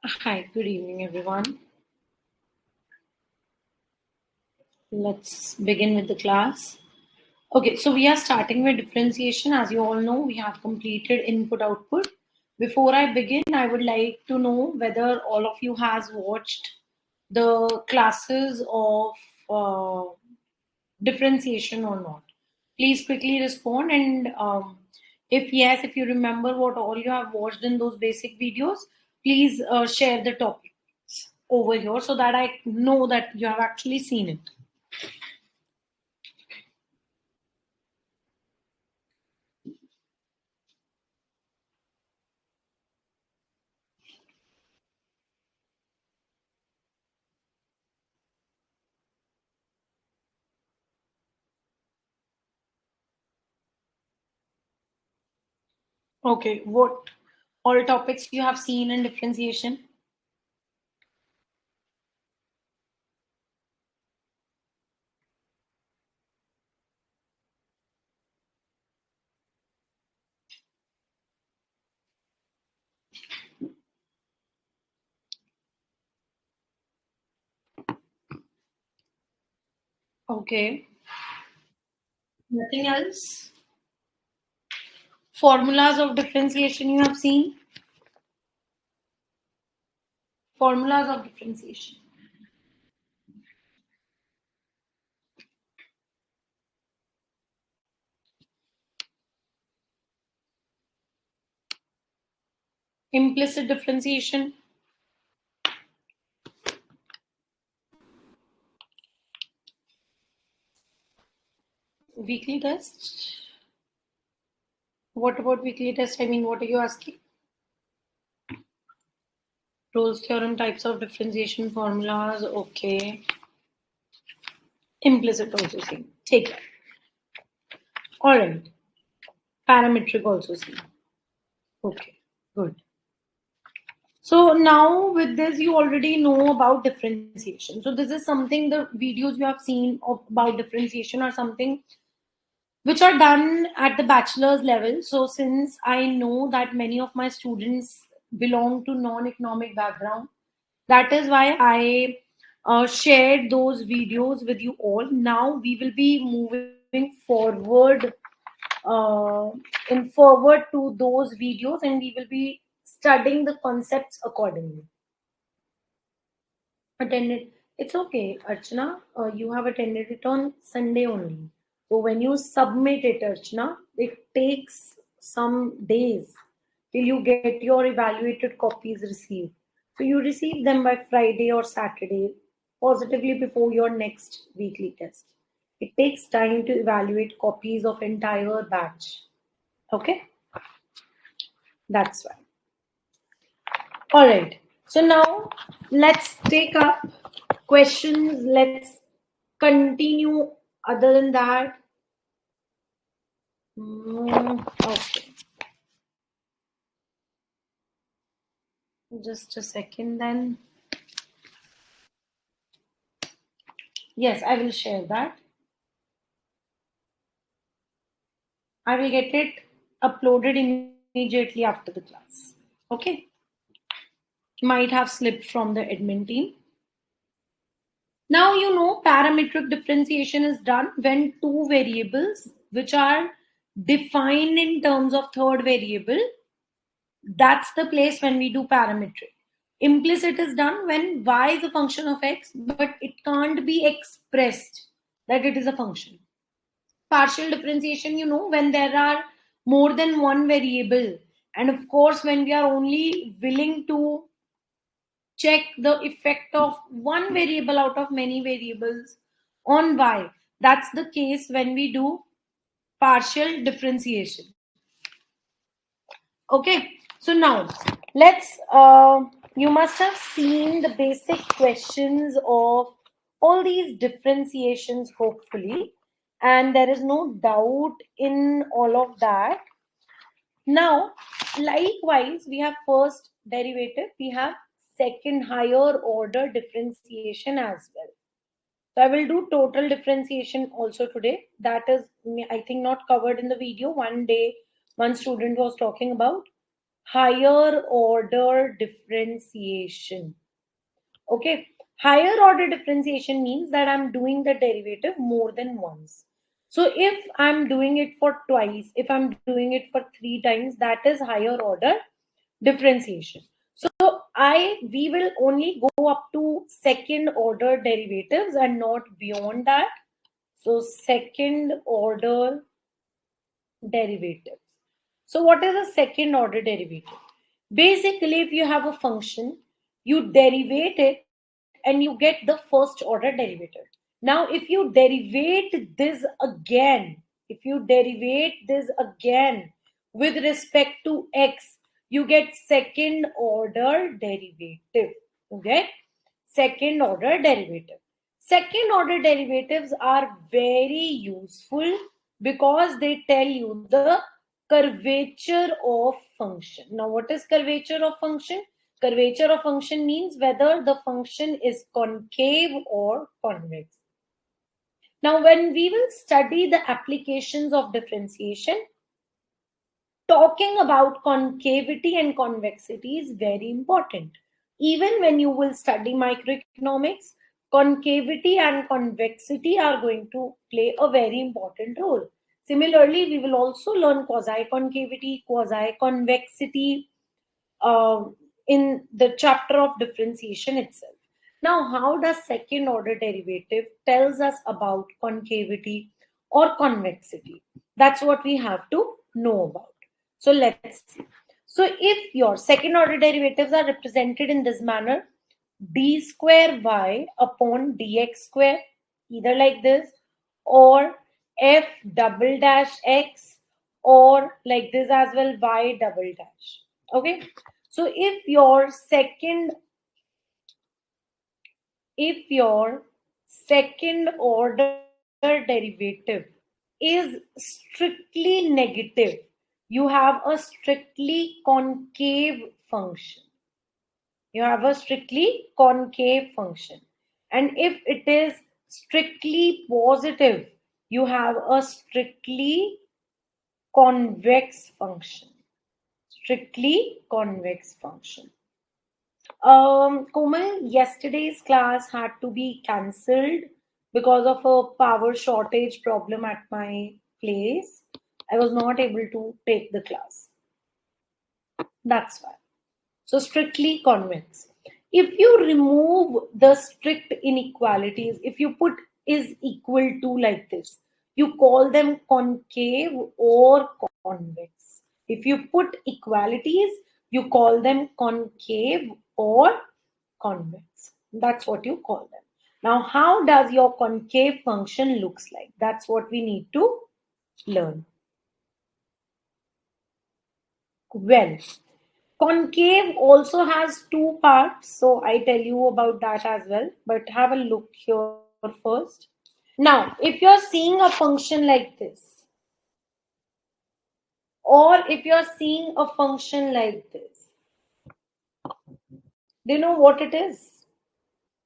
Hi, good evening, everyone. Let's begin with the class. Okay, so we are starting with differentiation. As you all know, we have completed input-output. Before I begin, I would like to know whether all of you has watched the classes of uh, differentiation or not. Please quickly respond, and if yes, if you remember what all you have watched in those basic videos, please share the topics over here so that I know that you have actually seen it. Okay, what all topics you have seen in differentiation? Okay, nothing else? Formulas of differentiation you have seen? Formulas of differentiation. Implicit differentiation. Weekly test. What about weekly test? I mean, what are you asking? Rolle's theorem, types of differentiation formulas. Okay. Implicit also same. Take that. All right. Parametric also same. Okay. Good. So now with this, you already know about differentiation. So this is something, the videos you have seen about differentiation are something which are done at the bachelor's level. So since I know that many of my students belong to non-economic background, that is why I shared those videos with you all. Now we will be moving forward uh, forward to those videos, and we will be studying the concepts accordingly. Attended. It's okay, Archana. You have attended it on Sunday only. So when you submit it, Archana, it takes some days till you get your evaluated copies received. So you receive them by Friday or Saturday, positively before your next weekly test. It takes time to evaluate copies of entire batch. Okay, that's why. All right. So now let's take up questions. Let's continue. Other than that, okay. Just a second then. Yes, I will share that. I will get it uploaded immediately after the class. Okay. Might have slipped from the admin team. Now you know parametric differentiation is done when two variables which are defined in terms of third variable, that's the place when we do parametric. Implicit is done when y is a function of x, but it can't be expressed that it is a function. Partial differentiation, you know, when there are more than one variable, and of course, when we are only willing to check the effect of one variable out of many variables on y, that's the case when we do partial differentiation. Okay, so now let's, you must have seen the basic questions of all these differentiations, hopefully, and there is no doubt in all of that. Now, likewise, we have first derivative, we have second higher order differentiation as well. So I will do total differentiation also today. That is, I think, not covered in the video. One day, one student was talking about. higher order differentiation. Okay, higher order differentiation means that I'm doing the derivative more than once. So if I'm doing it for twice, if I'm doing it for 3 times, that is higher order differentiation. So we will only go up to second order derivatives and not beyond that. So second order derivatives. So what is a second order derivative? Basically, if you have a function, you derivate it and you get the first order derivative. Now, if you derivate this again, if you derivate this again with respect to x, you get second order derivative. You get second order derivative. Second order derivatives are very useful because they tell you the curvature of function. Now, what is curvature of function? Curvature of function means whether the function is concave or convex. Now, when we will study the applications of differentiation, talking about concavity and convexity is very important. Even when you will study microeconomics, concavity and convexity are going to play a very important role. Similarly, we will also learn quasi-concavity, quasi-convexity uh, in the chapter of differentiation itself. Now, how does second order derivative tells us about concavity or convexity? That's what we have to know about. So let's see. So if your second order derivatives are represented in this manner, d square y upon dx square, either like this, or f double dash x, or like this as well, y double dash. Okay, so if your second order derivative is strictly negative, you have a strictly concave function. You have a strictly concave function. And if it is strictly positive, you have a strictly convex function. Strictly convex function. Komal, yesterday's class had to be cancelled because of a power shortage problem at my place. I was not able to take the class. That's why. So strictly convex. If you remove the strict inequalities, if you put is equal to like this, you call them concave or convex. If you put equalities, you call them concave or convex. That's what you call them. Now, how does your concave function looks like? That's what we need to learn. Well, concave also has two parts, so I tell you about that as well. But have a look here first. Now, if you're seeing a function like this, or if you're seeing a function like this, do you know what it is?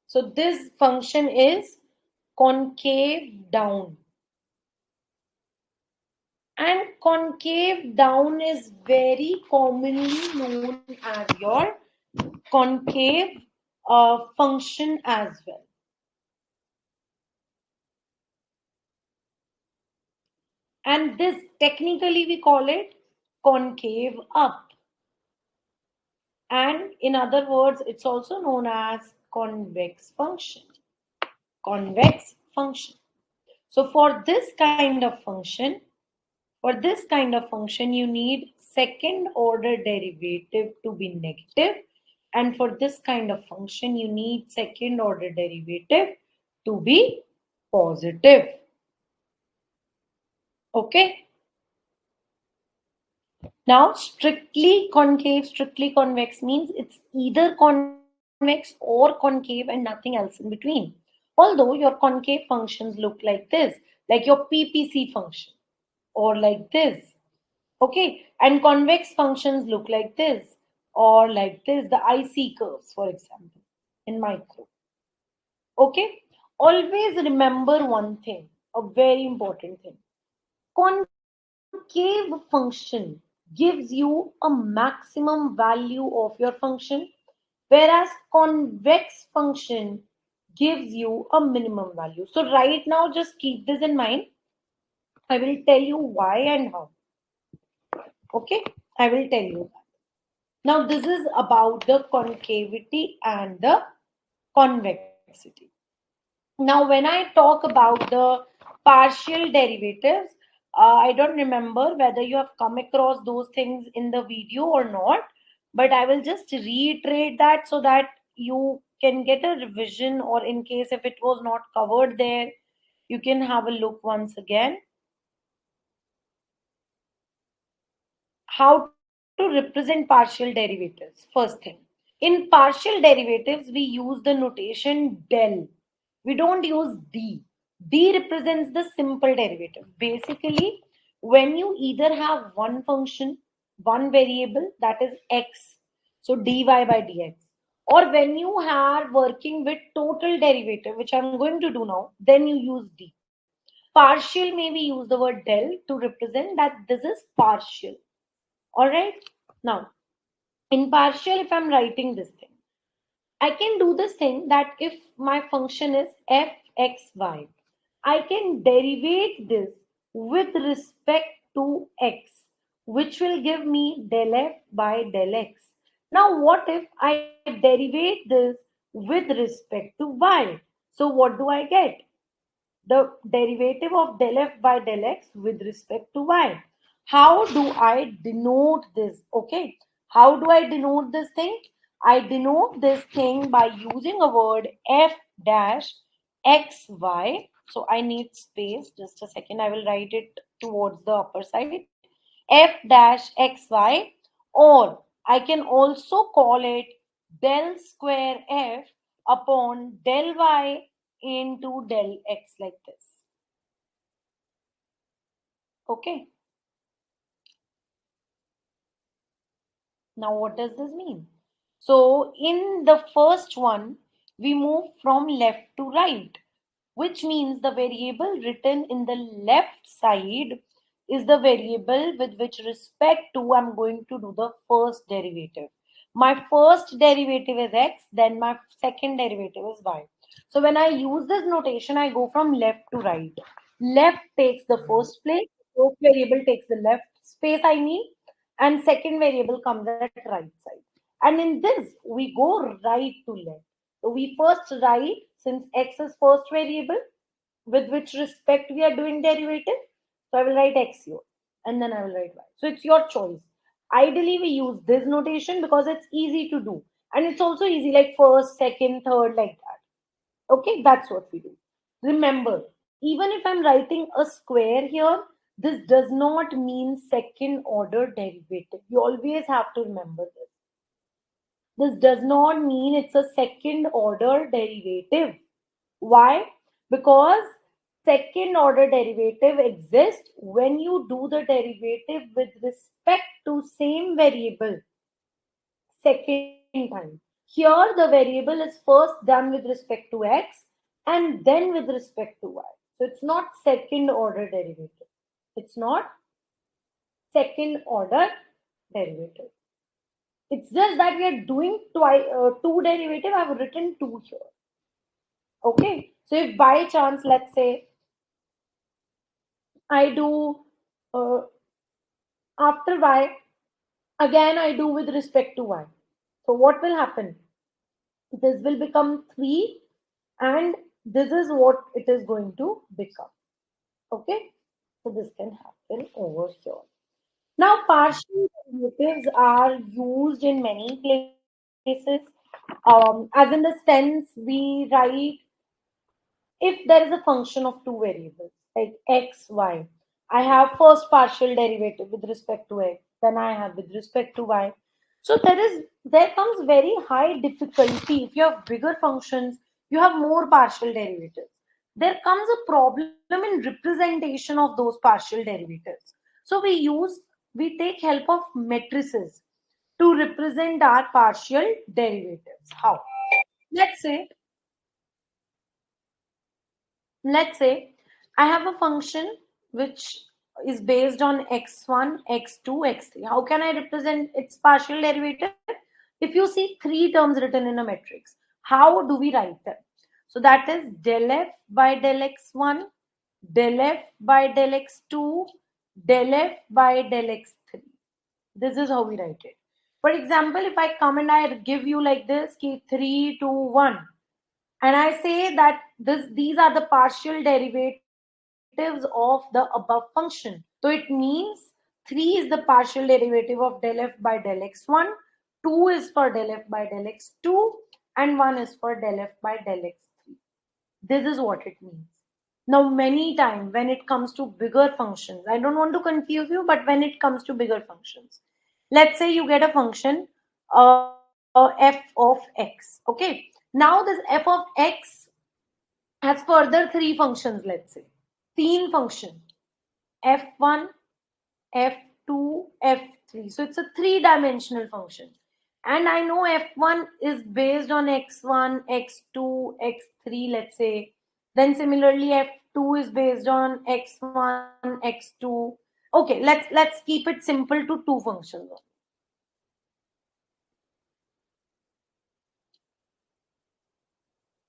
So this function is concave down. And concave down is very commonly known as your concave function as well. And this technically we call it concave up. And in other words, it's also known as convex function. Convex function. So for this kind of function, you need second order derivative to be negative. And for this kind of function, you need second order derivative to be positive. Okay. Now, strictly concave, strictly convex means it's either convex or concave and nothing else in between. Although your concave functions look like this, like your PPC function, or like this. Okay, and convex functions look like this, or like this, the IC curves, for example, in micro. Okay, always remember one thing, a very important thing. Concave function gives you a maximum value of your function, whereas convex function gives you a minimum value. So right now, just keep this in mind. I will tell you why and how. Okay, I will tell you. Now, this is about the concavity and the convexity. Now, when I talk about the partial derivatives, I don't remember whether you have come across those things in the video or not, but I will just reiterate that so that you can get a revision, or in case if it was not covered there, you can have a look once again. How to represent partial derivatives? First thing. In partial derivatives, we use the notation del. We don't use d. D represents the simple derivative. Basically, when you either have one function, one variable, that is x, so dy by dx, or when you are working with total derivative, which I'm going to do now, then you use d. Partial, maybe use the word del to represent that this is partial. All right. Now, in partial, if I'm writing this thing, I can do this thing that if my function is fxy, I can derivate this with respect to x, which will give me del f by del x. Now, what if I derivate this with respect to y? So, what do I get? The derivative of del f by del x with respect to y. How do I denote this? Okay. How do I denote this thing? I denote this thing by using a word f dash xy. So I need space. Just a second. I will write it towards the upper side. F dash xy, or I can also call it del square f upon del y into del x, like this. Okay. Now, what does this mean? So, in the first one, we move from left to right, which means the variable written in the left side is the variable with which respect to I'm going to do the first derivative. My first derivative is x, then my second derivative is y. So when I use this notation, I go from left to right. Left takes the first place, first variable takes the left space I need, and second variable comes at right side. And in this, we go right to left. So we first write, since x is first variable with which respect we are doing derivative. So I will write x here and then I will write y. So it's your choice. Ideally, we use this notation because it's easy to do. And it's also easy, like first, second, third, like that. Okay, that's what we do. Remember, even if I'm writing a square here, this does not mean second order derivative. You always have to remember this. This does not mean it's a second order derivative. Why? Because second order derivative exists when you do the derivative with respect to same variable second time. Here the variable is first done with respect to x and then with respect to y. So it's not second order derivative. It's not second order derivative. It's just that we are doing two derivative. I've written two here. Okay. So if by chance, let's say I do uh, after y, again I do with respect to y. So what will happen? This will become 3 and this is what it is going to become. Okay. So this can happen over here. Now partial derivatives are used in many places. As in the sense we write if there is a function of two variables like x, y, I have first partial derivative with respect to x, then I have with respect to y. So there comes very high difficulty. If you have bigger functions, you have more partial derivatives. There comes a problem in representation of those partial derivatives. So we take help of matrices to represent our partial derivatives. How? Let's say let's say I have a function which is based on x1, x2, x3. How can I represent its partial derivative? If you see three terms written in a matrix, how do we write them? So that is del f by del x1, del f by del x2, del f by del x3. This is how we write it. For example, if I come and I give you like this, key 3, 2, 1, and I say that these are the partial derivatives of the above function. So it means 3 is the partial derivative of del f by del x1, 2 is for del f by del x2, and 1 is for del f by del x3. This is what it means. Now, many times when it comes to bigger functions, I don't want to confuse you, but when it comes to bigger functions, let's say you get a function f of x. Okay. Now, this f of x has further three functions, let's say. Teen function f1, f2, f3. So it's a three-dimensional function. And I know f1 is based on x1, x2, x3, let's say. Then similarly, f2 is based on x1, x2. Okay, let's keep it simple to two functions.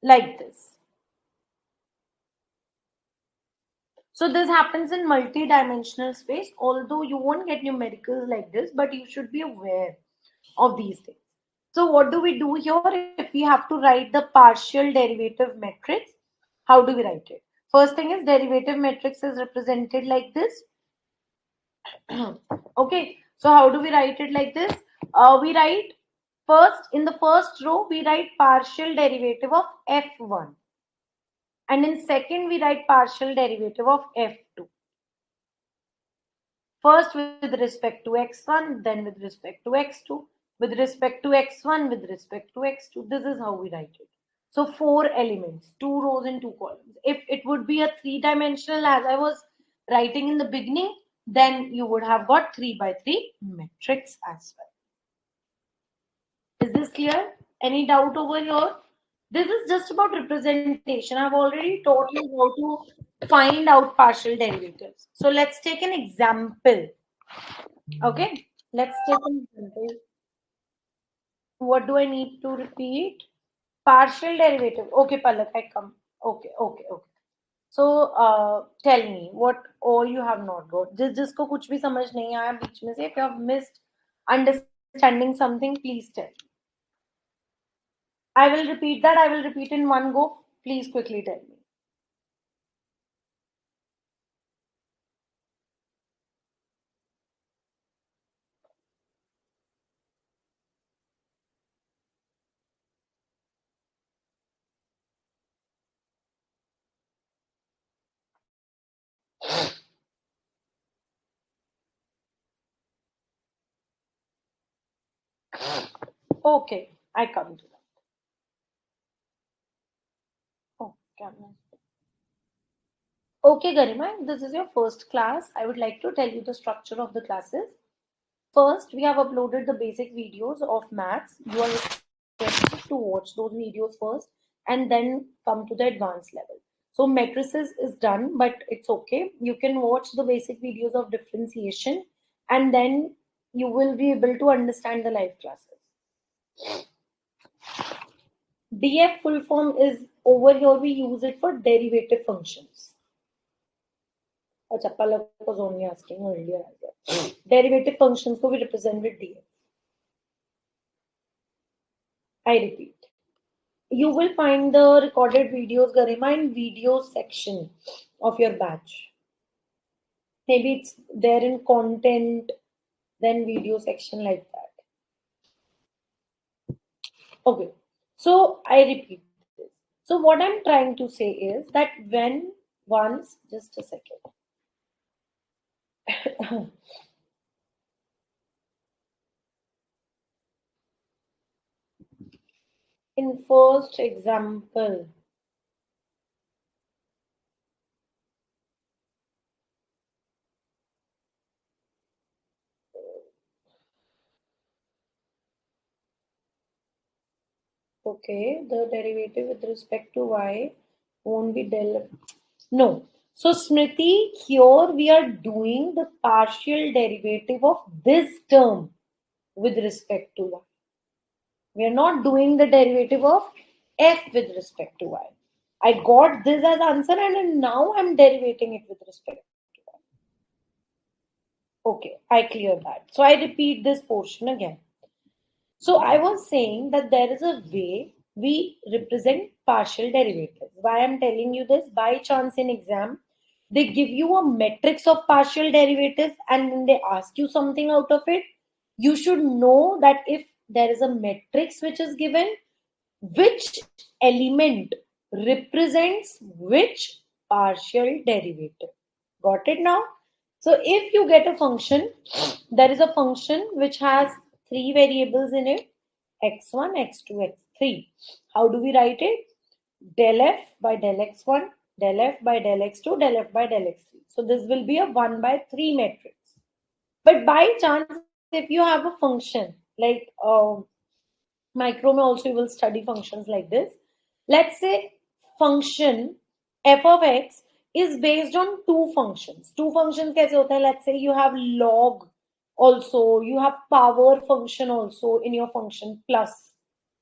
Like this. So this happens in multi-dimensional space, although you won't get numericals like this, but you should be aware of these things. So what do we do here if we have to write the partial derivative matrix? How do we write it? First thing is derivative matrix is represented like this. Okay, so how do we write it like this? We write first, in the first row, we write partial derivative of f1. And in second, we write partial derivative of f2. First with respect to x1, then with respect to x2, with respect to x1, with respect to x2. This is how we write it. So four elements, two rows and two columns. If it would be a three-dimensional, as I was writing in the beginning, then you would have got 3 by 3 matrix as well. Is this clear? Any doubt over here? This is just about representation. I've already taught you how to find out partial derivatives. So let's take an example. Okay, let's take an example. What do I need to repeat? Partial derivative. Okay, Palak, I come. Okay, okay, okay. So tell me what all you have not got. जिसको कुछ भी समझ नहीं आया बीच में से, if you have missed understanding something, please tell. I will repeat that. I will repeat in one go. Please quickly tell me. Okay, I come to that. Oh, camera. Okay, Garima, this is your first class. I would like to tell you the structure of the classes. First, we have uploaded the basic videos of maths. You are requested to watch those videos first and then come to the advanced level. So matrices is done, but it's okay. You can watch the basic videos of differentiation and then you will be able to understand the live classes. DF full form is over here. We use it for derivative functions. Palak was only asking earlier as well. Derivative functions ko we represent with DF. I repeat. You will find the recorded videos, Garima, in video section of your batch. Maybe it's there in content, then video section like that. Okay. So I repeat this. So what I'm trying to say is that when once, just a second. In first example, okay, the derivative with respect to y won't be del. No. So Smriti, here we are doing the partial derivative of this term with respect to y. We are not doing the derivative of f with respect to y. I got this as answer and now I'm derivating it with respect to y. Okay, I clear that. So I repeat this portion again. So I was saying that there is a way we represent partial derivatives. Why I'm telling you this? By chance in exam, they give you a matrix of partial derivatives and then they ask you something out of it. You should know that if there is a matrix which is given, which element represents which partial derivative. Got it now? So if you get a function, there is a function which has three variables in it, x1, x2, x3. How do we write it? Del f by del x1, del f by del x2, del f by del x3. So this will be a 1 by 3 matrix. But by chance, if you have a function like micro में also you will study functions like this. Let's say function f of x is based on two functions. Two functions कैसे होते हैं? Let's say you have log also, you have power function also in your function plus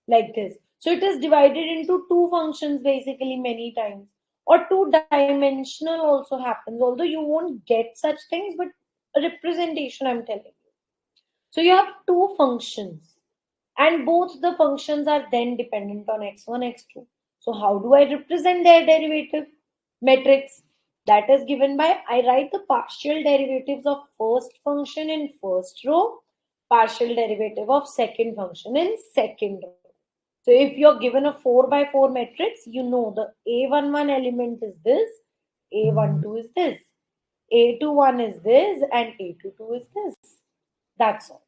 like this. So it is divided into two functions basically many times. Or two dimensional also happens, although you won't get such things, but a representation I'm telling you. So you have two functions and both the functions are then dependent on x1, x2. So how do I represent their derivative? Matrix that is given by, I write the partial derivatives of first function in first row, partial derivative of second function in second row. So if you're given a 4 by 4 matrix, you know the A11 element is this, A12 is this, A21 is this, and A22 is this. That's all.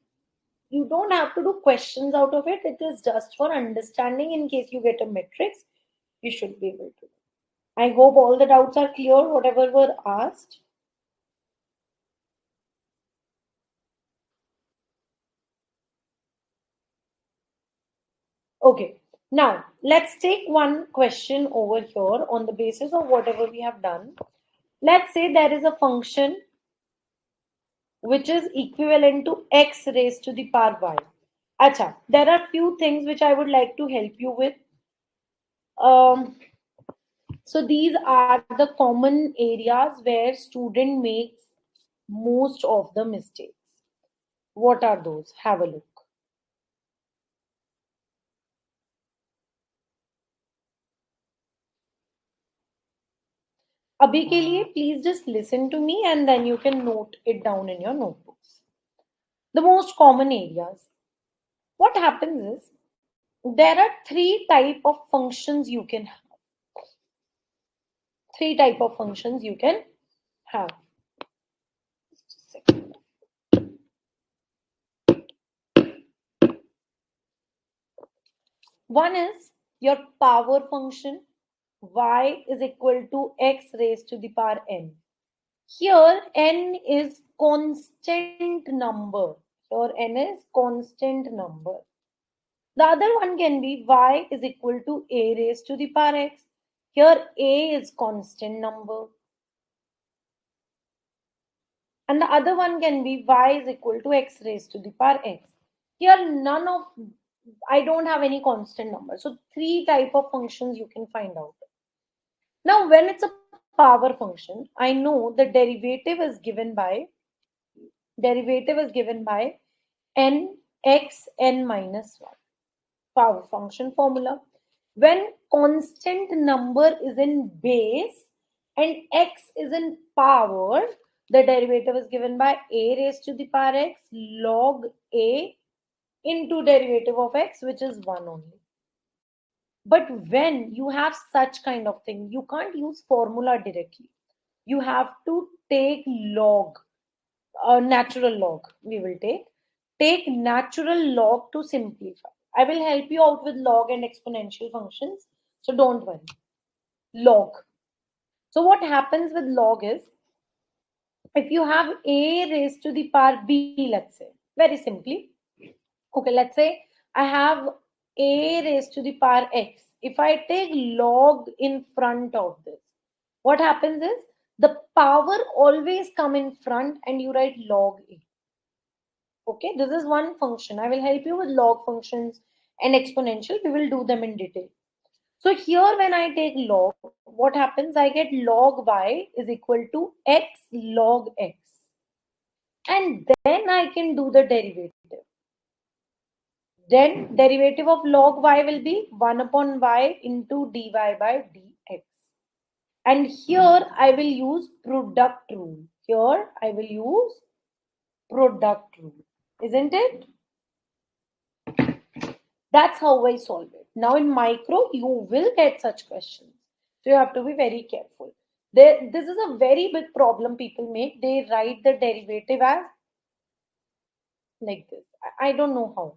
You don't have to do questions out of it. It is just for understanding. In case you get a matrix, you should be able to. I hope all the doubts are clear, whatever were asked. Okay, now let's take one question over here on the basis of whatever we have done. Let's say there is a function which is equivalent to x raised to the power y. Acha, there are few things which I would like to help you with. So these are the common areas where student makes most of the mistakes. What are those? Have a look. अभी के लिए please just listen to me and then you can note it down in your notebooks. The most common areas. What happens is there are three type of functions you can have. Three type of functions you can have. Just a second. One is your power function, y is equal to x raised to the power n. Here n is constant number. Here n is constant number. The other one can be y is equal to a raised to the power x. Here a is constant number. And the other one can be y is equal to x raised to the power x. Here none of, I don't have any constant number. So three type of functions you can find out. Now when it's a power function, I know the derivative is given by n x n minus 1. Power function formula. When constant number is in base and x is in power, the derivative is given by a raised to the power x log a into derivative of x, which is 1 only. But when you have such kind of thing, you can't use formula directly. You have to take log, natural log we will take natural log to simplify. I will help you out with log and exponential functions, so don't worry. Log. So what happens with log is, if you have a raised to the power b, let's say, very simply, okay, let's say I have a raised to the power x. If I take log in front of this, what happens is the power always come in front and you write log A. Okay, this is one function. I will help you with log functions and exponential. We will do them in detail. So here when I take log, what happens? I get log y is equal to x log x. And then I can do the derivative. Then derivative of log y will be 1 upon y into dy by dx. And here I will use product rule. Here I will use product rule. Isn't it? That's how I solve it. Now in micro, you will get such questions. So you have to be very careful. This is a very big problem people make. They write the derivative as like this. I don't know how.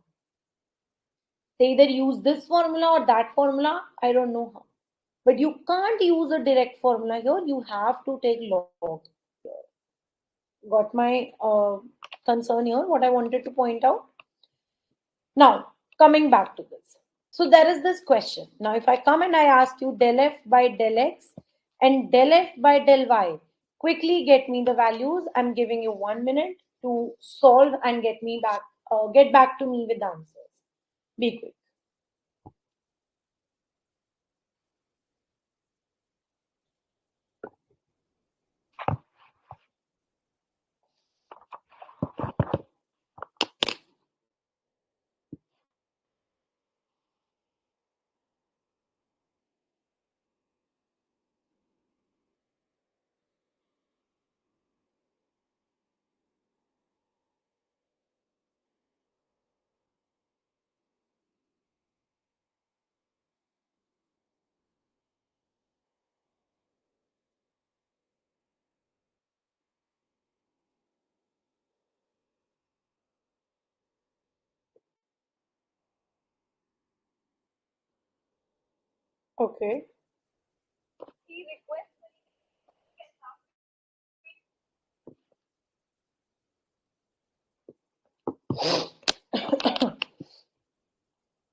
They either use this formula or that formula. I don't know how. But you can't use a direct formula here. You have to take log. Got my concern here, what I wanted to point out. Now, coming back to this. So there is this question. Now, if I come and I ask you del f by del x and del f by del y, quickly get me the values. I'm giving you 1 minute to solve and get back to me with the answers. Be quick. Okay.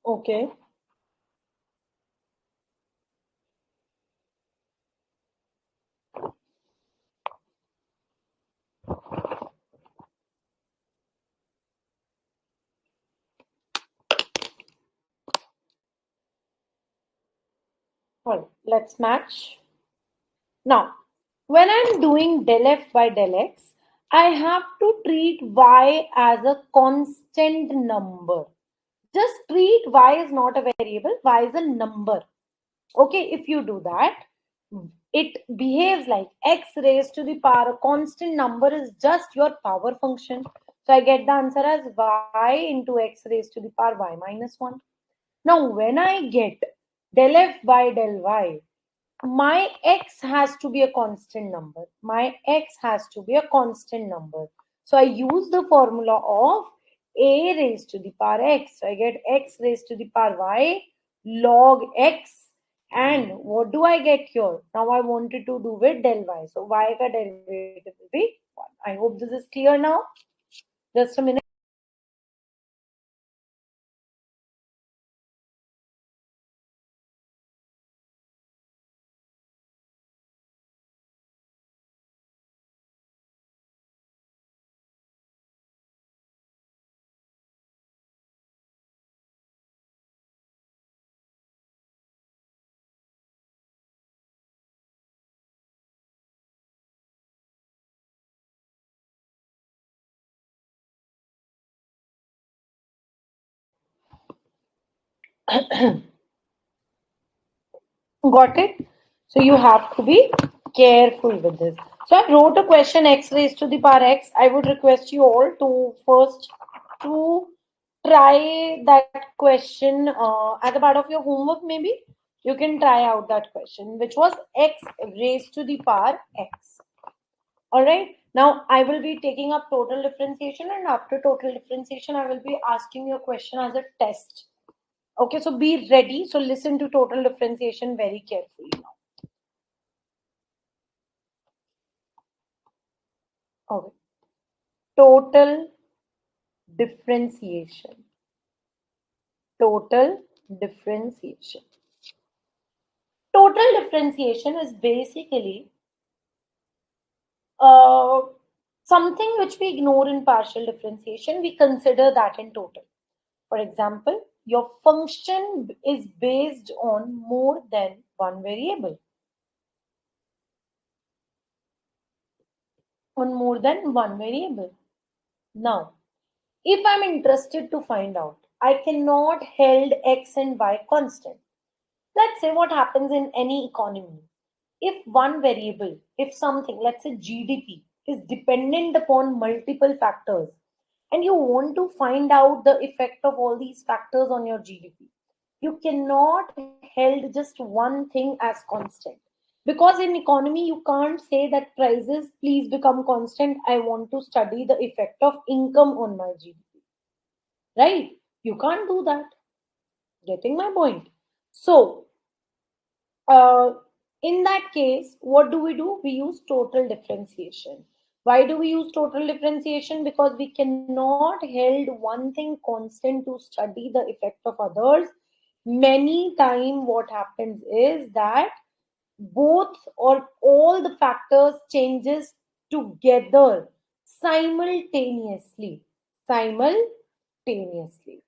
Okay. Well, let's match. Now, when I'm doing del f by del x, I have to treat y as a constant number. Just treat y is not a variable, y is a number. Okay, if you do that, it behaves like x raised to the power, a constant number is just your power function. So I get the answer as y into x raised to the power y minus 1. Now, when I get del f by del y, my x has to be a constant number. My x has to be a constant number. So I use the formula of a raised to the power x. So I get x raised to the power y log x. And what do I get here? Now I wanted to do with del y. So y ka derivative will be 1. I hope this is clear now. Just a minute. Got it? So you have to be careful with this. So I wrote a question x raised to the power x. I would request you all to first to try that question as a part of your homework. Maybe you can try out that question, which was x raised to the power x. All right. Now I will be taking up total differentiation, and after total differentiation, I will be asking you a question as a test. Okay, so be ready. So listen to total differentiation very carefully now. Okay. Total differentiation. Total differentiation. Total differentiation is basically something which we ignore in partial differentiation, we consider that in total. For example, your function is based on more than one variable. On more than one variable. Now, if I'm interested to find out, I cannot hold x and y constant. Let's say what happens in any economy. If one variable, if something, let's say GDP, is dependent upon multiple factors, and you want to find out the effect of all these factors on your GDP, you cannot hold just one thing as constant. Because in economy, you can't say that prices please become constant. I want to study the effect of income on my GDP. Right? You can't do that. Getting my point? So, uh, in that case, what do? We use total differentiation. Why do we use total differentiation? Because we cannot hold one thing constant to study the effect of others. Many time what happens is that both or all the factors changes together simultaneously. Simultaneously.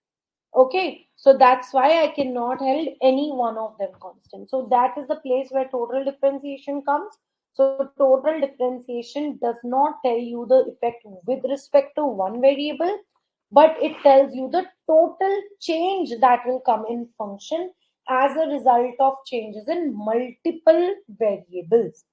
Okay, so that's why I cannot hold any one of them constant. So that is the place where total differentiation comes. So total differentiation does not tell you the effect with respect to one variable, but it tells you the total change that will come in function as a result of changes in multiple variables.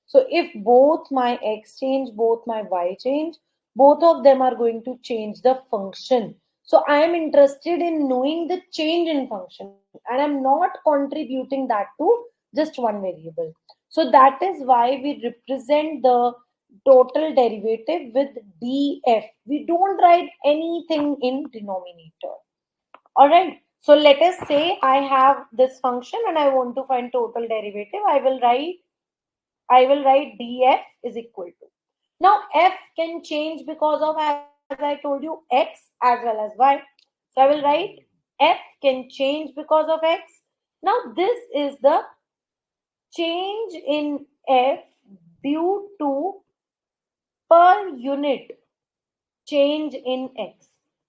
So if both my x change, both my y change, both of them are going to change the function. So I am interested in knowing the change in function and I'm not contributing that to just one variable. So that is why we represent the total derivative with df. We don't write anything in denominator. All right. So let us say I have this function and I want to find total derivative. I will write df is equal to. Now f can change because of, as I told you, x as well as y. So I will write f can change because of x. Now this is the change in f due to per unit change in x.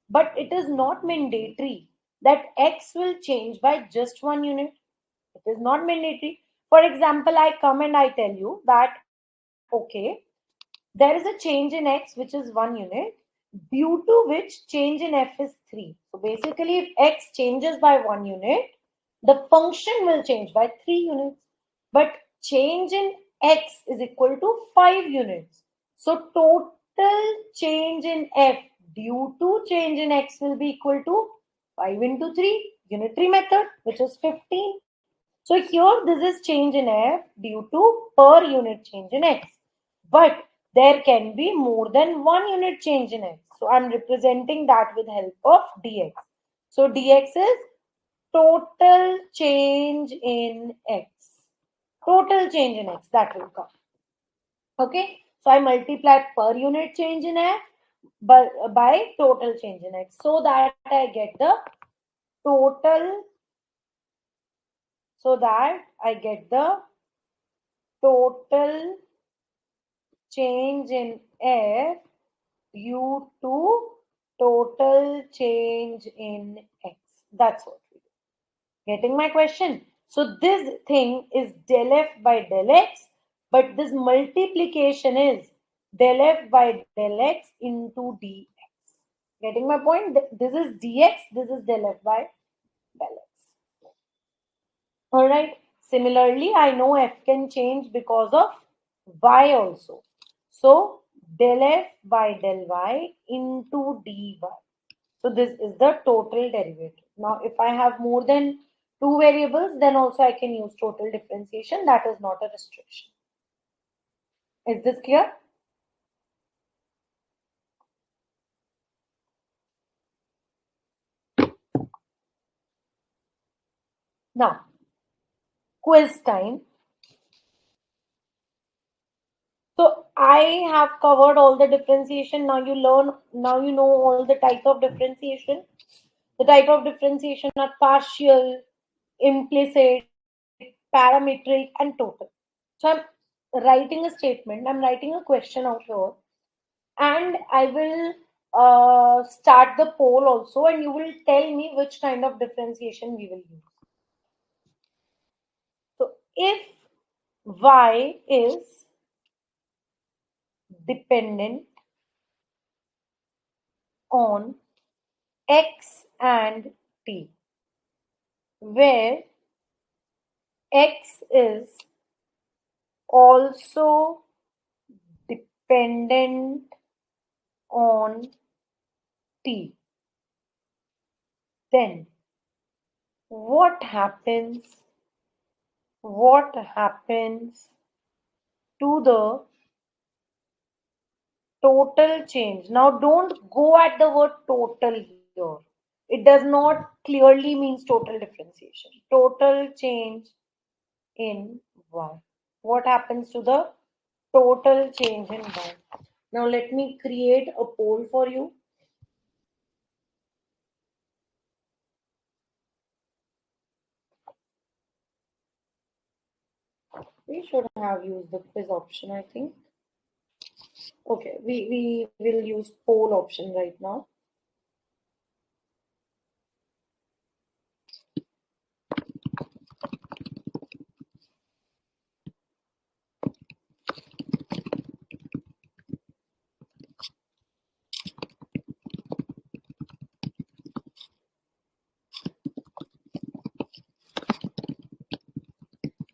But it is not mandatory that x will change by just one unit. It is not mandatory. For example, I come and I tell you that, okay, there is a change in x which is 1 unit, due to which change in f is 3. So basically, if x changes by 1 unit, the function will change by 3 units. But change in x is equal to 5 units. So total change in f due to change in x will be equal to 5 into 3, unitary method, which is 15. So here this is change in f due to per unit change in x. But there can be more than 1 unit change in x. So I'm representing that with help of dx. So dx is total change in x. Total change in x that will come. Okay. So I multiply per unit change in f by total change in x so that I get the total, so that I get the total change in f due to total change in x. That's what we do. Getting my question? So this thing is del f by del x, but this multiplication is del f by del x into dx. Getting my point? This is dx, this is del f by del x. All right. Similarly, I know f can change because of y also. So del f by del y into dy. So this is the total derivative. Now, if I have more than two variables, then also I can use total differentiation. That is not a restriction. Is this clear? Now, quiz time. So I have covered all the differentiation. Now you know all the type of differentiation. The type of differentiation are partial, implicit, parametric, and total. So writing a statement. I'm writing a question out here, and I will start the poll also, and you will tell me which kind of differentiation we will use. So, if y is dependent on x and t, where x is also dependent on t, then what happens to the total change? Now don't go at the word total here. It does not clearly means total differentiation. Total change in y. What happens to the total change in y? Now let me create a poll for you. We should have used the quiz option, I think. Okay, we will use poll option right now.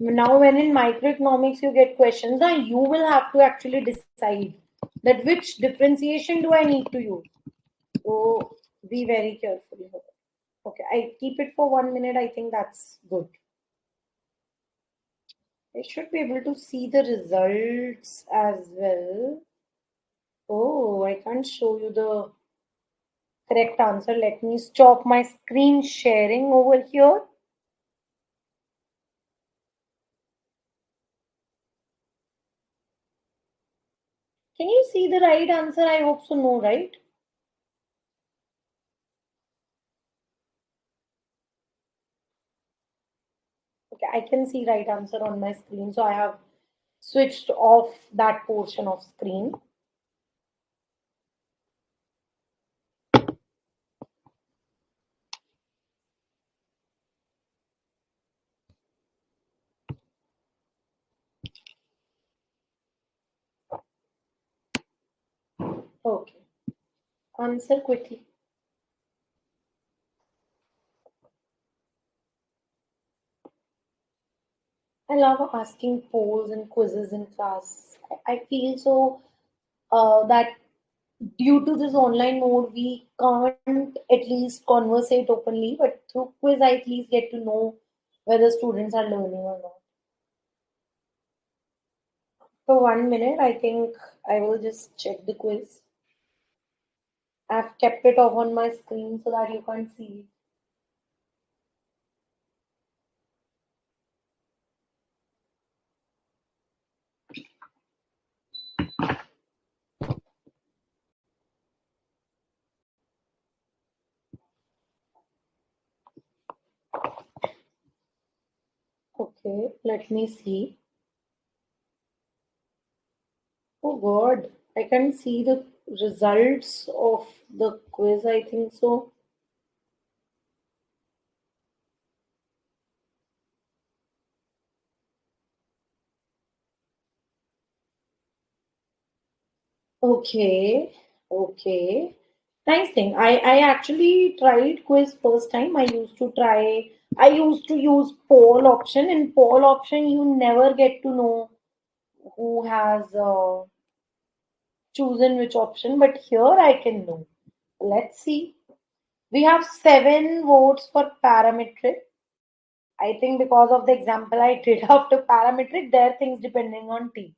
Now, when in microeconomics you get questions, now you will have to actually decide that which differentiation do I need to use. So be very careful here. Okay, I keep it for 1 minute. I think that's good. I should be able to see the results as well. Oh, I can't show you the correct answer. Let me stop my screen sharing over here. Can you see the right answer? I hope so. No, right? Okay, I can see right answer on my screen. So I have switched off that portion of screen. Okay, answer quickly. I love asking polls and quizzes in class. I feel so that due to this online mode, we can't at least conversate openly, but through quiz, I at least get to know whether students are learning or not. For 1 minute, I think I will just check the quiz. I've kept it off on my screen so that you can't see it. Okay, let me see. Oh God, I can see the results of the quiz, I think so. Okay, okay. Nice thing. I actually tried quiz first time. I used to use poll option. In poll option, you never get to know who has chosen which option, but here I can know. Let's see. We have 7 votes for parametric. I think because of the example I did after parametric, there are things depending on T.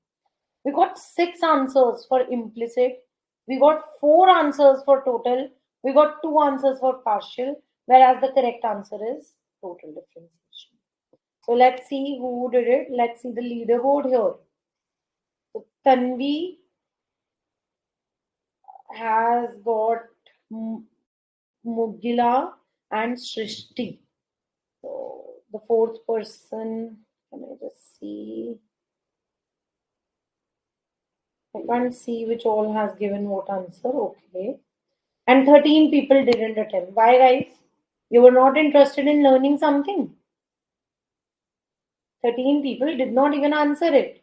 We got 6 answers for implicit. We got 4 answers for total. We got 2 answers for partial, whereas the correct answer is total differentiation. So let's see who did it. Let's see the leaderboard here. So Tanvi has got Mugila and Srishti. So the fourth person, can I just see? I can't see which all has given what answer. Okay. And 13 people didn't attempt. Why, guys? You were not interested in learning something. 13 people did not even answer it.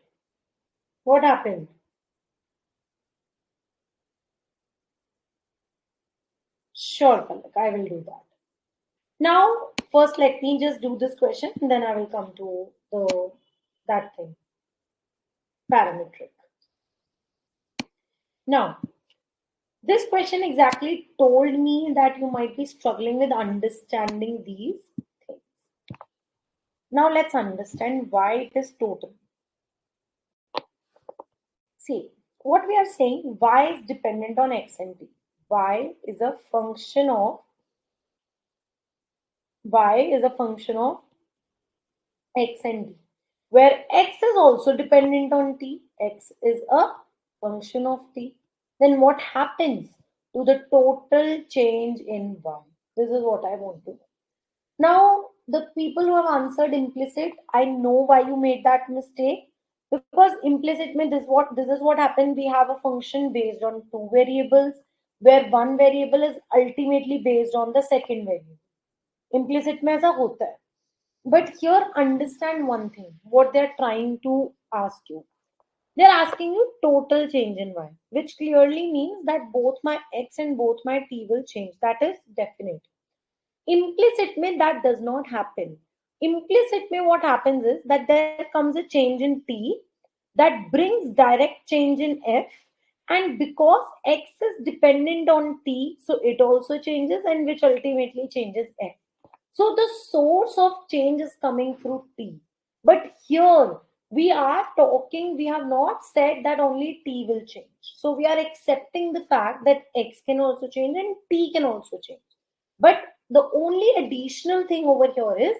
What happened? Sure, Palak, I will do that. Now, first let me just do this question, and then I will come to the that thing, parametric. Now, this question exactly told me that you might be struggling with understanding these things. Now, let's understand why it is total. See, what we are saying, y is dependent on x and t. Y is a function of x and t, where x is also dependent on t. X is a function of t. Then what happens to the total change in y? This is what I want to know. Now, the people who have answered implicit, I know why you made that mistake. Because implicit means this is what happened. We have a function based on two variables, where one variable is ultimately based on the second variable. Implicit में ऐसा होता है. But here, understand one thing. What they're trying to ask you. They're asking you total change in y, which clearly means that both my x and both my t will change. That is definite. Implicit में that does not happen. Implicit में what happens is that there comes a change in t that brings direct change in f, and because x is dependent on t, so it also changes, and which ultimately changes f. So the source of change is coming through t. But here we are talking, we have not said that only t will change. So we are accepting the fact that x can also change and t can also change. But the only additional thing over here is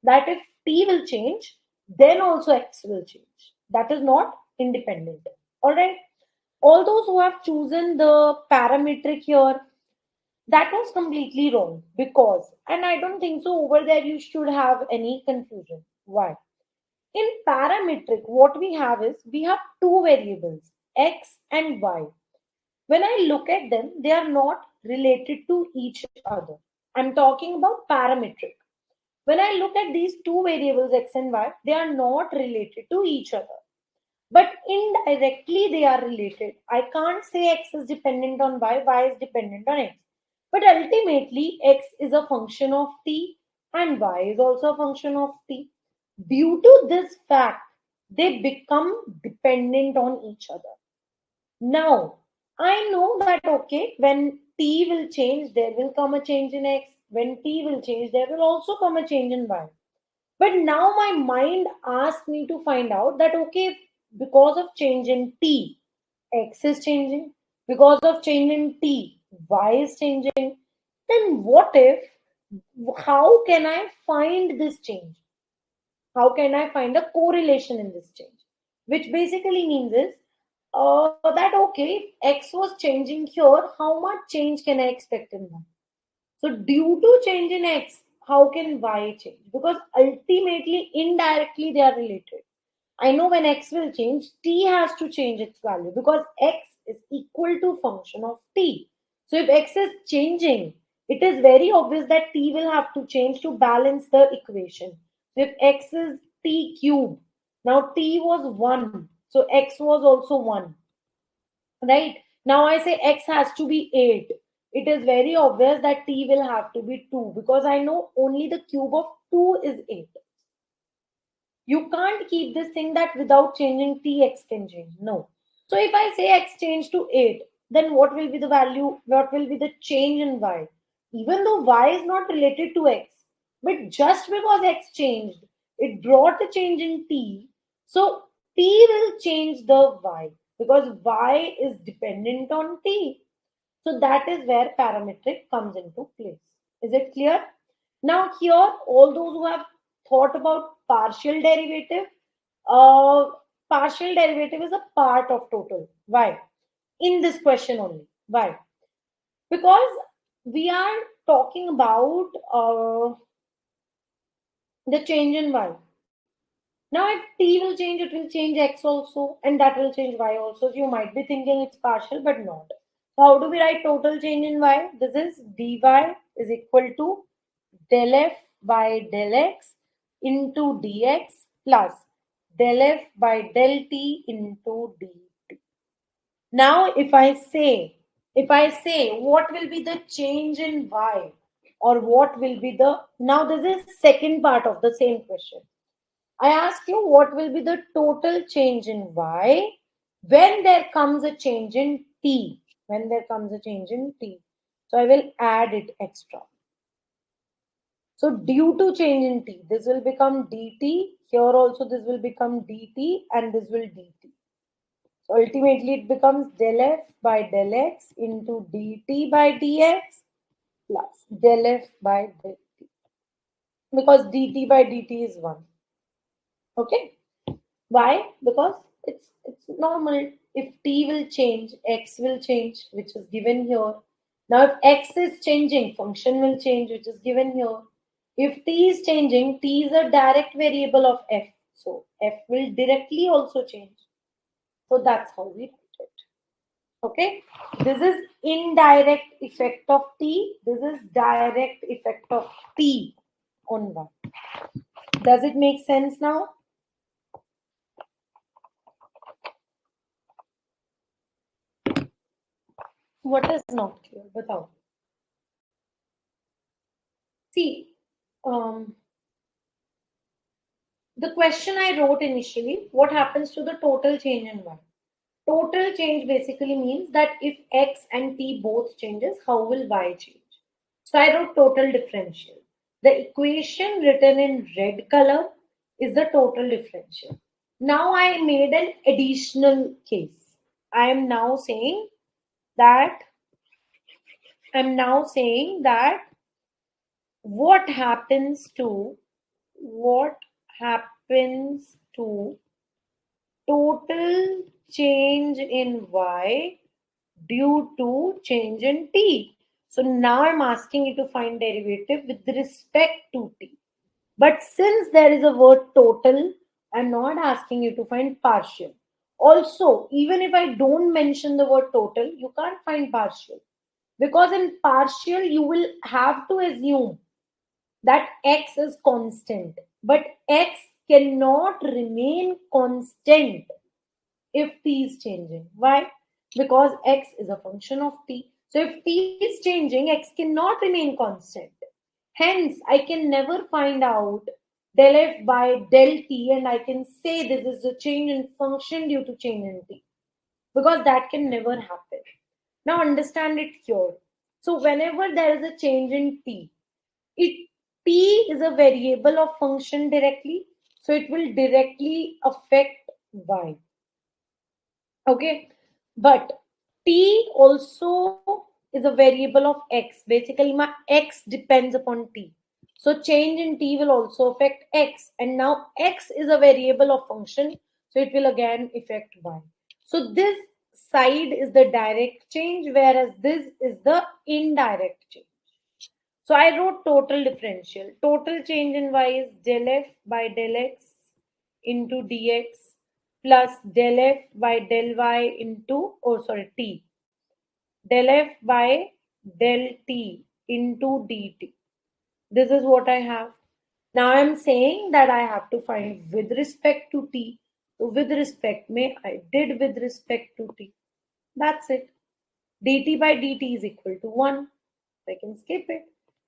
that if t will change, then also x will change. That is not independent. All right. All those who have chosen the parametric here, that was completely wrong because, and I don't think so over there you should have any confusion. Why? In parametric, what we have is we have two variables, x and y. When I look at them, they are not related to each other. I'm talking about parametric. When I look at these two variables, x and y, they are not related to each other. But indirectly, they are related. I can't say x is dependent on y is dependent on x. But ultimately, x is a function of t and y is also a function of t. Due to this fact, they become dependent on each other. Now, I know that okay, when t will change, there will come a change in x. When t will change, there will also come a change in y. But now my mind asked me to find out that okay, because of change in t, x is changing. Because of change in t, y is changing. Then what if, how can I find this change? How can I find a correlation in this change? Which basically means is that okay, if x was changing here, how much change can I expect in y? So due to change in x, how can y change? Because ultimately, indirectly, they are related. I know when x will change, t has to change its value because x is equal to function of t. So if x is changing, it is very obvious that t will have to change to balance the equation. So if x is t cube, now t was 1, so x was also 1. Right? Now I say x has to be 8. It is very obvious that t will have to be 2 because I know only the cube of 2 is 8. You can't keep this thing that without changing t, x can change. No. So if I say x change to 8, then what will be the value? What will be the change in y? Even though y is not related to x, but just because x changed, it brought a change in t. So t will change the y because y is dependent on t. So that is where parametric comes into place. Is it clear? Now here, all those who have thought about uh, partial derivative is a part of total. Why? In this question only. Why? Because we are talking about the change in y. Now if t will change, it will change x also, and that will change y also. So you might be thinking it's partial, but not. So how do we write total change in y? This is dy is equal to del f by del x into dx plus del f by del t into dt. Now if I say what will be the change in y, or what will be the, now this is second part of the same question. I ask you what will be the total change in y when there comes a change in t. When there comes a change in t. So I will add it extra. So due to change in t, this will become dt. Here also this will become dt and this will dt. So ultimately it becomes del f by del x into dt by dx plus del f by del t. Because dt by dt is 1. Okay. Why? Because it's normal. If t will change, x will change, which is given here. Now, if x is changing, function will change, which is given here. If t is changing, t is a direct variable of f. So f will directly also change. So that's how we write it. Okay. This is indirect effect of t. This is direct effect of t on y. Does it make sense now? What is not clear? Batao. See, um, the question I wrote initially, what happens to the total change in y? Total change basically means that if x and t both changes, how will y change? So I wrote total differential. The equation written in red color is the total differential. Now I made an additional case. I am now saying that what happens to what happens to total change in y due to change in t. So now I'm asking you to find derivative with respect to t. But since there is a word total, I'm not asking you to find partial. Also, even if I don't mention the word total, you can't find partial. Because in partial, you will have to assume that x is constant, but x cannot remain constant if t is changing. Why? Because x is a function of t. So if t is changing, x cannot remain constant. Hence, I can never find out del f by del t and I can say this is a change in function due to change in t. Because that can never happen. Now understand it here. So whenever there is a change in t, it t is a variable of function directly, so it will directly affect y. Okay, but t also is a variable of x. Basically, my x depends upon t. So change in t will also affect x, and now x is a variable of function, so it will again affect y. So this side is the direct change, whereas this is the indirect change. So I wrote total differential. Total change in y is del f by del x into dx plus del f by del y into, oh sorry, t. Del f by del t into dt. This is what I have. Now I'm saying that I have to find with respect to t. So with respect, I did with respect to t. That's it. Dt by dt is equal to 1. I can skip it.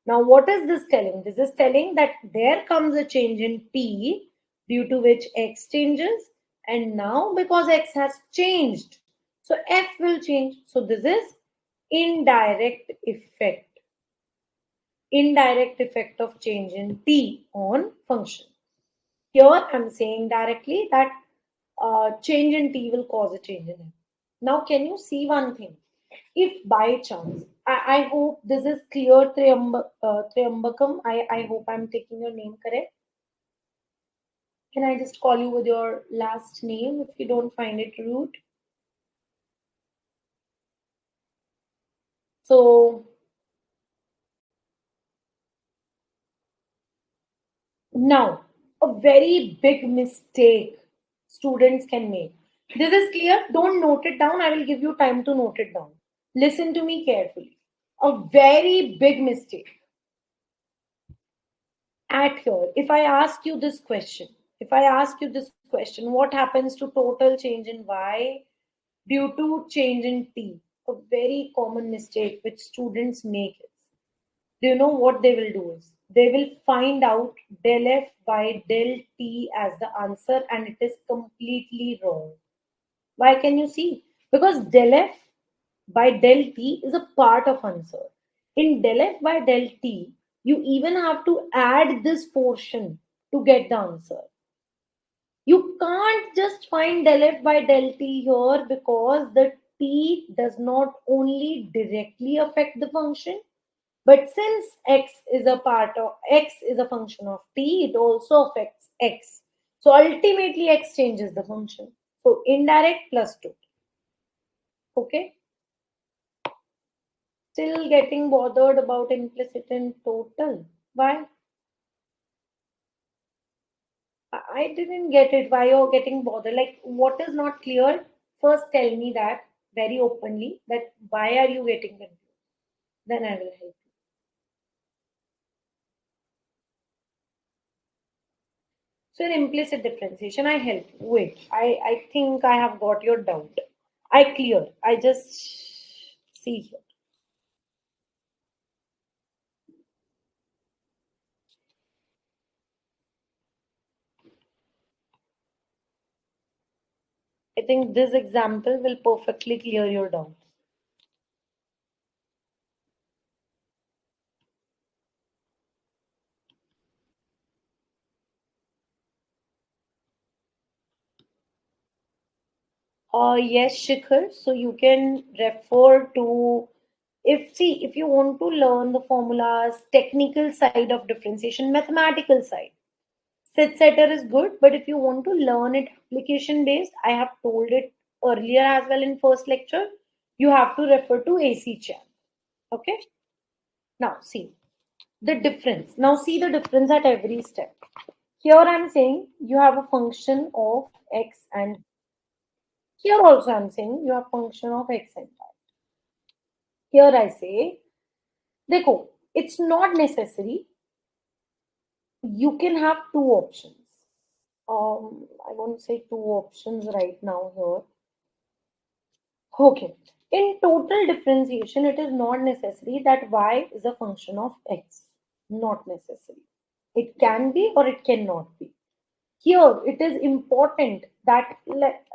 Now, what is this telling? This is telling that there comes a change in t due to which x changes, and now because x has changed, so f will change. So this is indirect effect. Indirect effect of change in t on function. Here I'm saying directly that change in t will cause a change in f. Now, can you see one thing? If by chance, I hope this is clear, Triambakam. I hope I'm taking your name correct. Can I just call you with your last name if you don't find it rude? So now, a very big mistake students can make. This is clear. Don't note it down. I will give you time to note it down. Listen to me carefully. A very big mistake at here. If I ask you this question, what happens to total change in Y due to change in T? A very common mistake which students make is, do you know what they will do is they will find out del F by del T as the answer, and it is completely wrong. Why can you see? Because del F by del T is a part of answer. In del F by del T, you even have to add this portion to get the answer. You can't just find del F by del T here because the T does not only directly affect the function, but since x is a function of t, it also affects x. So ultimately x changes the function. So indirect plus 2. Okay. Still getting bothered about implicit and total. Why? I didn't get it. Why you're getting bothered? Like, what is not clear? First tell me that very openly, that why are you getting confused? Then I will help. So in implicit differentiation, I help. Wait, I think I have got your doubt. I clear. I just see here. I think this example will perfectly clear your doubts. Yes, Shikhar. So you can refer to, if you want to learn the formulas, technical side of differentiation, mathematical side, set setter is good. But if you want to learn it application based, I have told it earlier as well in first lecture, you have to refer to AC Chan. Okay. Now see the difference. Now see the difference at every step. Here I'm saying you have a function of x, and here also I'm saying you have function of x and y. Here I say, देखो, it's not necessary. You can have two options. I won't say two options right now here. Okay. In total differentiation, it is not necessary that y is a function of x. Not necessary. It can be or it cannot be. Here, it is important that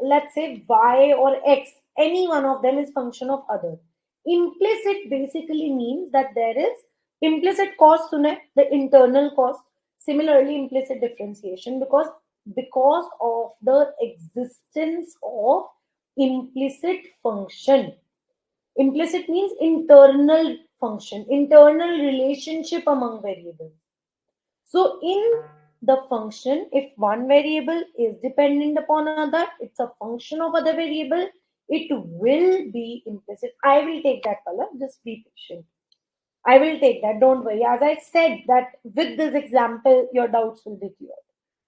let's say y or x, any one of them is function of other. Implicit basically means that there is implicit cost, the internal cost. Similarly, implicit differentiation, because of the existence of implicit function. Implicit means internal function, internal relationship among variables. So in the function, if one variable is dependent upon another, it's a function of other variable, it will be implicit. I will take that color, just be patient. I will take that, don't worry. As I said that with this example, your doubts will be cleared.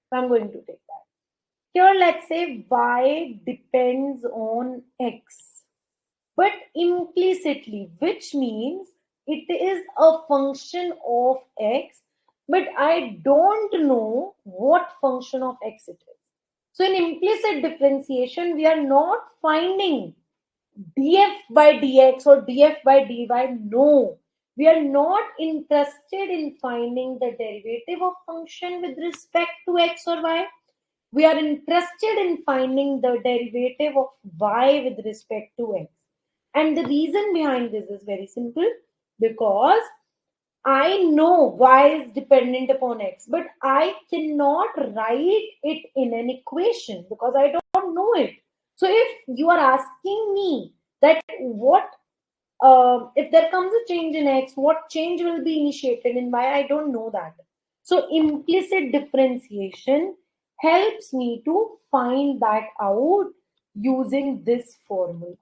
So I'm going to take that. Here, let's say y depends on x, but implicitly, which means it is a function of x, but I don't know what function of x it is. So in implicit differentiation, we are not finding df by dx or df by dy. No, we are not interested in finding the derivative of function with respect to x or y. We are interested in finding the derivative of y with respect to x. And the reason behind this is very simple, because I know y is dependent upon x, but I cannot write it in an equation because I don't know it. So if you are asking me that if there comes a change in x, what change will be initiated in y, I don't know that. So implicit differentiation helps me to find that out using this formula.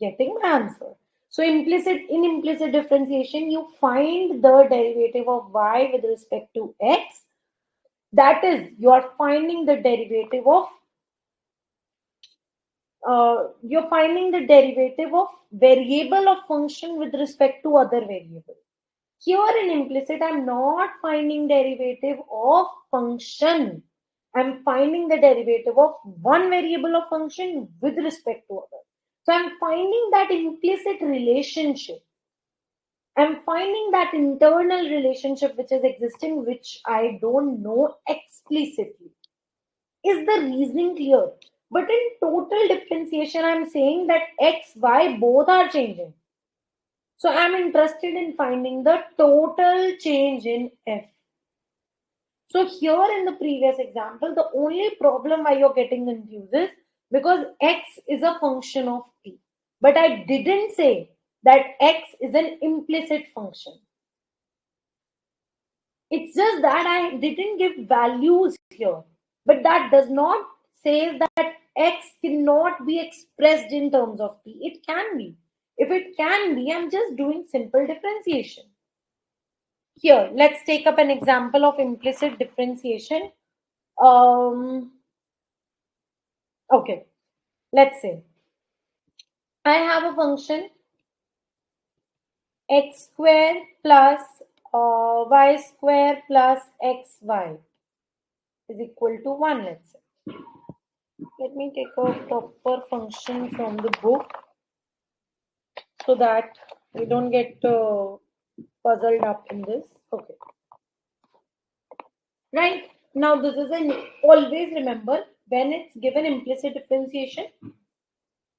Getting my answer. So in implicit differentiation, you find the derivative of y with respect to x. That is, you are finding the derivative of variable of function with respect to other variable. Here in implicit, I'm not finding derivative of function. I'm finding the derivative of one variable of function with respect to other. So I'm finding that implicit relationship. I'm finding that internal relationship which is existing, which I don't know explicitly. Is the reasoning clear? But in total differentiation, I'm saying that x, y both are changing. So I'm interested in finding the total change in f. So here in the previous example, the only problem why you're getting confused is because x is a function of t. But I didn't say that x is an implicit function. It's just that I didn't give values here. But that does not say that x cannot be expressed in terms of t. It can be. If it can be, I'm just doing simple differentiation. Here, let's take up an example of implicit differentiation. Okay, let's say I have a function x square plus y square plus xy is equal to 1, let's say. Let me take a proper function from the book so that we don't get puzzled up in this. Okay. Right. Now this is always remember when it's given implicit differentiation,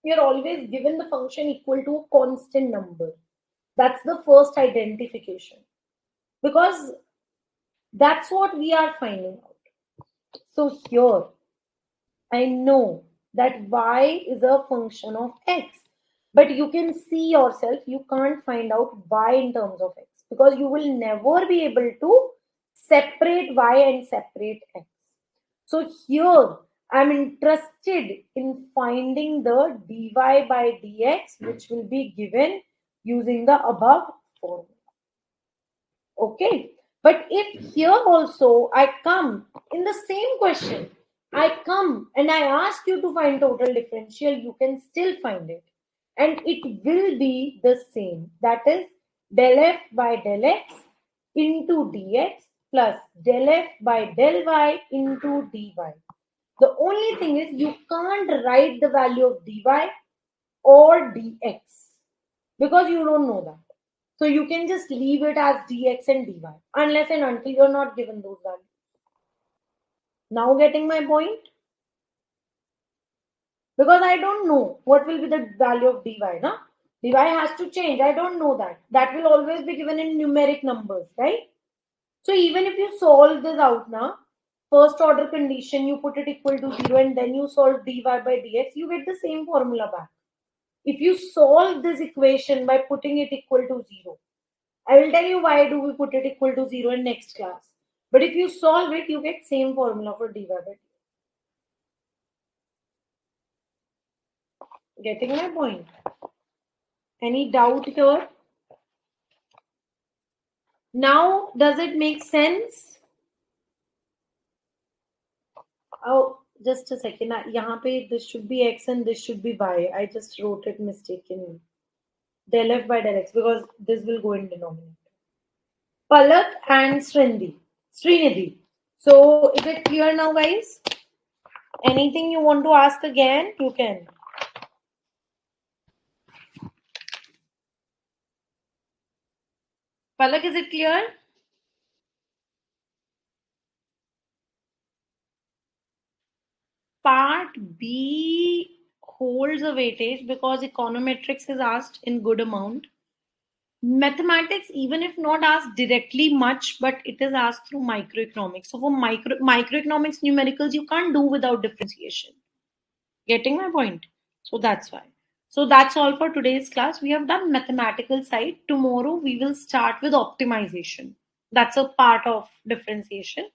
you're always given the function equal to a constant number. That's the first identification. Because that's what we are finding out. So here, I know that y is a function of x. But you can see yourself, you can't find out y in terms of x because you will never be able to separate y and separate x. So here, I'm interested in finding the dy by dx, which will be given using the above formula. Okay. But if here also I come in the same question, I come and I ask you to find total differential, you can still find it. And it will be the same. That is del f by del x into dx plus del f by del y into dy. The only thing is you can't write the value of dy or dx because you don't know that. So you can just leave it as dx and dy unless and until you're not given those values. Now getting my point? Because I don't know what will be the value of dy. Na? Dy has to change. I don't know that. That will always be given in numeric numbers, right? So even if you solve this out now, first order condition, you put it equal to 0 and then you solve dy by dx, you get the same formula back. If you solve this equation by putting it equal to 0, I will tell you why do we put it equal to 0 in next class. But if you solve it, you get same formula for dy by dx. Getting my point? Any doubt here? Now, does it make sense? Oh, just a second. यहाँ पे this should be x and this should be y. I just wrote it mistakenly. Del f by del x because this will go in denominator. Palak and Srinidhi. So, is it clear now, guys? Anything you want to ask again, you can. Palak, is it clear? Part B holds a weightage because econometrics is asked in good amount. Mathematics, even if not asked directly much, but it is asked through microeconomics. So for microeconomics numericals, you can't do without differentiation. Getting my point? So that's why. So that's all for today's class. We have done mathematical side. Tomorrow we will start with optimization. That's a part of differentiation.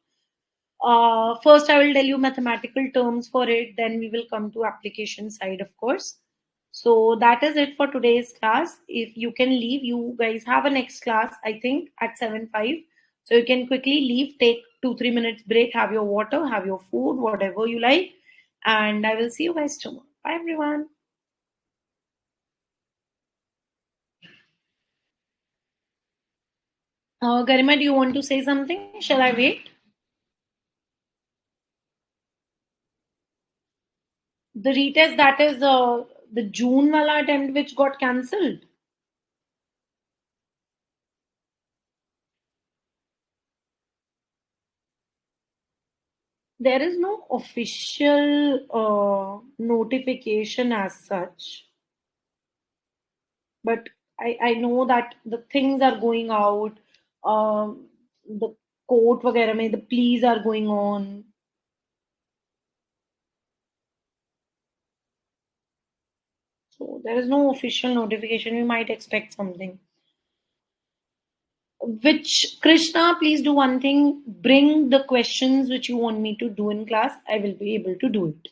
First, I will tell you mathematical terms for it. Then we will come to application side, of course. So that is it for today's class. If you can leave, you guys have a next class, I think, at 7:05. So you can quickly leave, take 2-3 minutes break, have your water, have your food, whatever you like. And I will see you guys tomorrow. Bye, everyone. Garima, do you want to say something? Shall I wait? The retest, that is the June wala attempt which got cancelled. There is no official notification as such, but I know that the things are going out. The court वगैरह में the pleas are going on. So there is no official notification. We might expect something. Which, Krishna, please do one thing. Bring the questions which you want me to do in class. I will be able to do it.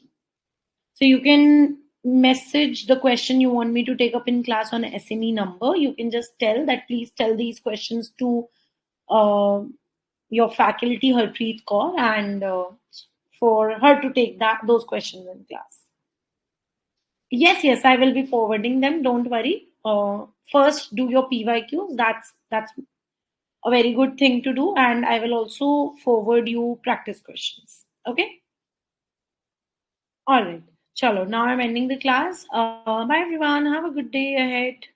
So you can message the question you want me to take up in class on SME number. You can just tell that please tell these questions to uh, your faculty, Harpreet Kaur, and for her to take those questions in class. Yes, yes, I will be forwarding them. Don't worry. First, do your PYQs. That's a very good thing to do, and I will also forward you practice questions. Okay. All right. Chalo. Now I'm ending the class. Bye everyone. Have a good day ahead.